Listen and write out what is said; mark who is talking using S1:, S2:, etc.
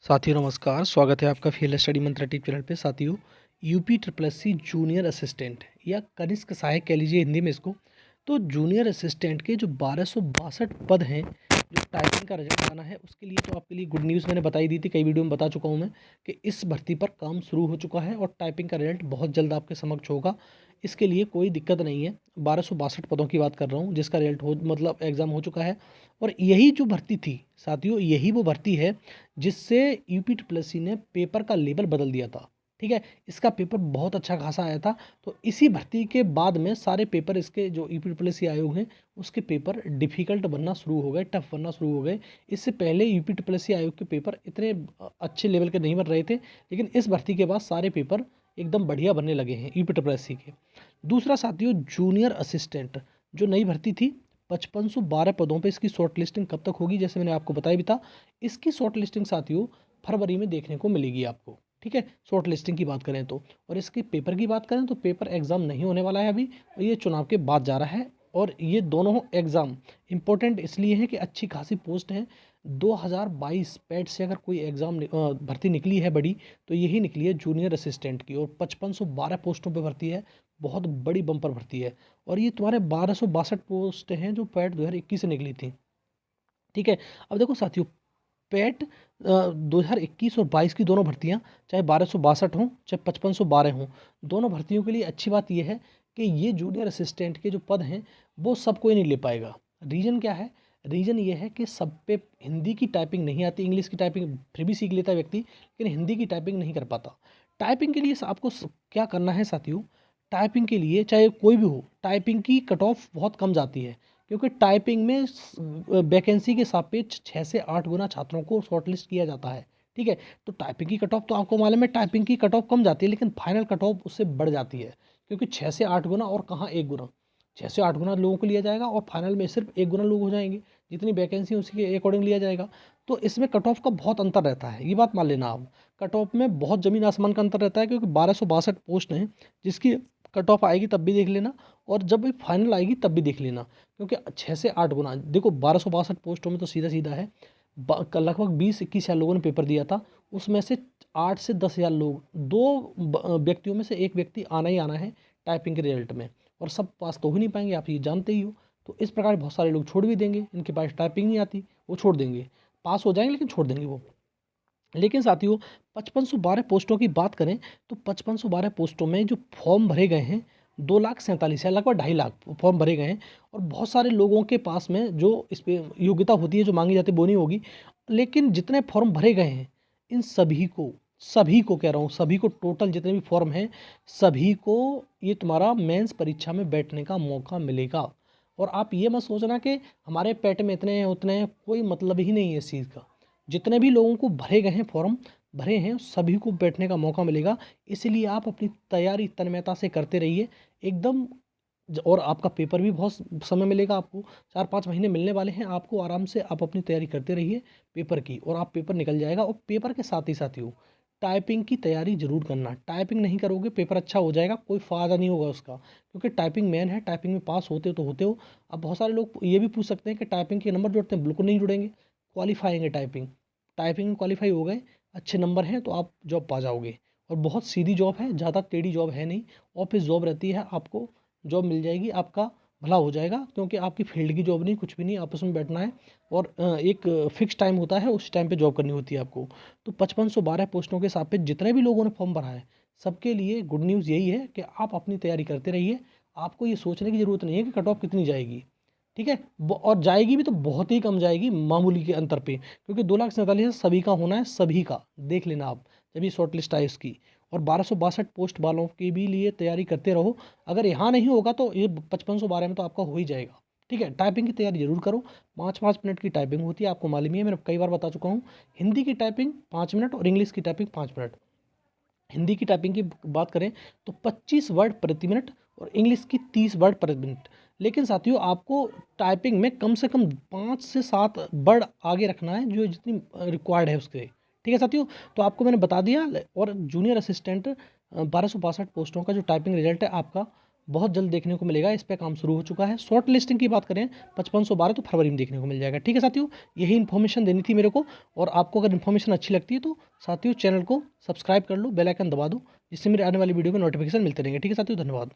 S1: साथियों नमस्कार, स्वागत है आपका field study mantra tip channel पे। साथियों, UP triple S C junior assistant या कनिष्क सहायक कह लीजिए हिंदी में इसको। तो जूनियर असिस्टेंट के जो 1262 पद हैं, जो टाइपिंग का रिजल्ट आना है, उसके लिए तो आपके लिए गुड न्यूज़ मैंने बताई दी थी, कई वीडियो में बता चुका हूँ मैं कि इस भर्ती पर काम शुरू हो चुका है और टाइपिंग का रिजल्ट बहुत जल्द आपके समक्ष होगा। इसके लिए कोई दिक्कत नहीं है। 1262 पदों की बात कर रहा हूँ जिसका रिजल्ट हो मतलब एग्ज़ाम हो चुका है। और यही जो भर्ती थी साथियों, यही वो भर्ती है जिससे यूपी ट्रिपल एस सी ने पेपर का लेवल बदल दिया था। ठीक है, इसका पेपर बहुत अच्छा खासा आया था। तो इसी भर्ती के बाद में सारे पेपर इसके जो यूपी ट्रिपल एस सी आयोग हैं उसके पेपर डिफ़िकल्ट बनना शुरू हो गए, टफ बनना शुरू हो गए। इससे पहले यूपी ट्रिपल एस सी आयोग के पेपर इतने अच्छे लेवल के नहीं बन रहे थे, लेकिन इस भर्ती के बाद सारे पेपर एकदम बढ़िया बनने लगे हैं यूपी ट्रिपल एस सी के। दूसरा साथियों, जूनियर असिस्टेंट जो नई भर्ती थी, 5512 पदों पे इसकी शॉर्ट लिस्टिंग कब तक होगी, जैसे मैंने आपको बताया भी था। इसकी शॉर्ट लिस्टिंग साथियों फरवरी में देखने को मिलेगी आपको। ठीक है, शॉर्ट लिस्टिंग की बात करें तो। और इसके पेपर की बात करें तो पेपर एग्ज़ाम नहीं होने वाला है अभी, और ये चुनाव के बाद जा रहा है। और ये दोनों एग्ज़ाम इंपॉर्टेंट इसलिए हैं कि अच्छी खासी पोस्ट हैं। 2022 पैट से अगर कोई एग्ज़ाम भर्ती निकली है बड़ी, तो यही निकली है जूनियर असिस्टेंट की, और 5512 पोस्टों पे भर्ती है। बहुत बड़ी बम्पर भर्ती है। और ये तुम्हारे 1262 पोस्ट हैं जो पैट 2021 से निकली थी। ठीक है, अब देखो साथियों, पैट 2021 और 22 की दोनों भर्तियां, चाहे 1262 हों चाहे 5512 हों, दोनों भर्तियों के लिए अच्छी बात यह है कि ये जूनियर असिस्टेंट के जो पद हैं वो सब कोई नहीं ले पाएगा। रीज़न क्या है? रीज़न ये है कि सब पे हिंदी की टाइपिंग नहीं आती। इंग्लिश की टाइपिंग फिर भी सीख लेता है व्यक्ति, लेकिन हिंदी की टाइपिंग नहीं कर पाता। टाइपिंग के लिए आपको क्या करना है साथियों? टाइपिंग के लिए चाहे कोई भी हो, टाइपिंग की कट ऑफ बहुत कम जाती है, क्योंकि टाइपिंग में वैकेंसी के सापेक्ष 6 से 8 गुना छात्रों को शॉर्टलिस्ट किया जाता है। ठीक है, तो टाइपिंग की कट ऑफ तो आपको मालूम है, टाइपिंग की कट ऑफ कम जाती है, लेकिन फाइनल कट ऑफ उससे बढ़ जाती है, क्योंकि 6 से 8 गुना, और कहाँ 1 गुना। 6 से 8 गुना लोगों को लिया जाएगा और फाइनल में सिर्फ 1 गुना लोग हो जाएंगे। जितनी वैकेंसी उसी के अकॉर्डिंग लिया जाएगा। तो इसमें कट ऑफ का बहुत अंतर रहता है, ये बात मान लेना आप। कट ऑफ में बहुत ज़मीन आसमान का अंतर रहता है, क्योंकि 1262 पोस्ट हैं जिसकी कट ऑफ आएगी तब भी देख लेना, और जब भी फाइनल आएगी तब भी देख लेना। क्योंकि 6 से 8 गुना देखो, 1262 पोस्टों में तो सीधा सीधा है, लगभग 20-21 हज़ार लोगों ने पेपर दिया था। उसमें से 8 से 10 हज़ार लोग, दो व्यक्तियों में से एक व्यक्ति आना ही आना है टाइपिंग के रिजल्ट में, और सब पास तो हो नहीं पाएंगे, आप ये जानते ही हो। तो इस प्रकार बहुत सारे लोग छोड़ भी देंगे, इनके पास टाइपिंग नहीं आती, वो छोड़ देंगे। पास हो जाएंगे लेकिन छोड़ देंगे वो। लेकिन साथियों, 5512 पोस्टों की बात करें तो 5512 पोस्टों में जो फॉर्म भरे गए हैं, 2,47,000, लगभग 2.5 लाख फॉर्म भरे गए हैं। और बहुत सारे लोगों के पास में जो इस पर योग्यता होती है, जो मांगी जाती है, वो नहीं होगी। लेकिन जितने फॉर्म भरे गए हैं, इन सभी को कह रहा हूँ, सभी को, टोटल जितने भी फॉर्म हैं, सभी को ये तुम्हारा मेंस परीक्षा में बैठने का मौका मिलेगा। और आप ये मत सोचना कि हमारे पेट में इतने हैं उतने हैं, कोई मतलब ही नहीं है इस चीज़ का। जितने भी लोगों को भरे गए हैं, फॉर्म भरे हैं, सभी को बैठने का मौका मिलेगा। इसलिए आप अपनी तैयारी तन्मयता से करते रहिए एकदम। और आपका पेपर भी बहुत समय मिलेगा आपको, 4-5 महीने मिलने वाले हैं आपको आराम से। आप अपनी तैयारी करते रहिए पेपर की, और आप पेपर निकल जाएगा। और पेपर के साथ ही साथियों, टाइपिंग की तैयारी जरूर करना। टाइपिंग नहीं करोगे, पेपर अच्छा हो जाएगा, कोई फ़ायदा नहीं होगा उसका, क्योंकि टाइपिंग मेन है। टाइपिंग में पास होते हो तो होते हो। अब बहुत सारे लोग ये भी पूछ सकते हैं कि टाइपिंग के नंबर जुड़ते हैं, बिल्कुल नहीं जुड़ेंगे। क्वालिफाई है टाइपिंग, टाइपिंग में क्वालिफाई हो गए, अच्छे नंबर हैं, तो आप जॉब पा जाओगे। और बहुत सीधी जॉब है, ज़्यादा टेढ़ी जॉब है नहीं। ऑफिस जॉब रहती है, आपको जॉब मिल जाएगी, आपका भला हो जाएगा, क्योंकि आपकी फील्ड की जॉब नहीं, कुछ भी नहीं, आपस में बैठना है। और एक फिक्स टाइम होता है, उस टाइम पे जॉब करनी होती है आपको। तो 5512 पोस्टों के साथ जितने भी लोगों ने फॉर्म भरा है, सबके लिए गुड न्यूज़ यही है कि आप अपनी तैयारी करते रहिए। आपको ये सोचने की ज़रूरत नहीं है कि कट ऑफ कितनी जाएगी। ठीक है, और जाएगी भी तो बहुत ही कम जाएगी, मामूली के अंतर पे, क्योंकि 2,47,000 सभी का होना है, सभी का देख लेना आप जब ये शॉर्ट लिस्ट आए उसकी। और 1262 पोस्ट वालों के भी लिए तैयारी करते रहो। अगर यहाँ नहीं होगा तो ये 5512 में तो आपका हो ही जाएगा। ठीक है, टाइपिंग की तैयारी जरूर करो। 5-5 मिनट की टाइपिंग होती है, आपको मालूम ही है, मैंने कई बार बता चुका हूँ। हिंदी की टाइपिंग 5 मिनट और इंग्लिश की टाइपिंग 5 मिनट। हिंदी की टाइपिंग की बात करें तो 25 वर्ड प्रति मिनट और इंग्लिश की 30 वर्ड प्रति मिनट। लेकिन साथियों, आपको टाइपिंग में कम से कम 5 से 7 वर्ड आगे रखना है, जो जितनी रिक्वायर्ड है उसके। ठीक है साथियों, तो आपको मैंने बता दिया। और जूनियर असिस्टेंट 1262 पोस्टों का जो टाइपिंग रिजल्ट है आपका बहुत जल्द देखने को मिलेगा। इस पे काम शुरू हो चुका है। शॉर्ट लिस्टिंग की बात करें 5512 तो फरवरी में देखने को मिल जाएगा। ठीक है साथियों, यही इन्फॉर्मेशन देनी थी मेरे को। और आपको अगर इन्फॉर्मेशन अच्छी लगती है तो साथियों चैनल को सब्सक्राइब कर लो, बेल आइकन दबा दो, जिससे मेरे आने वाली वीडियो में नोटिफिकेशन मिलते रहेंगे। ठीक है साथियों, धन्यवाद।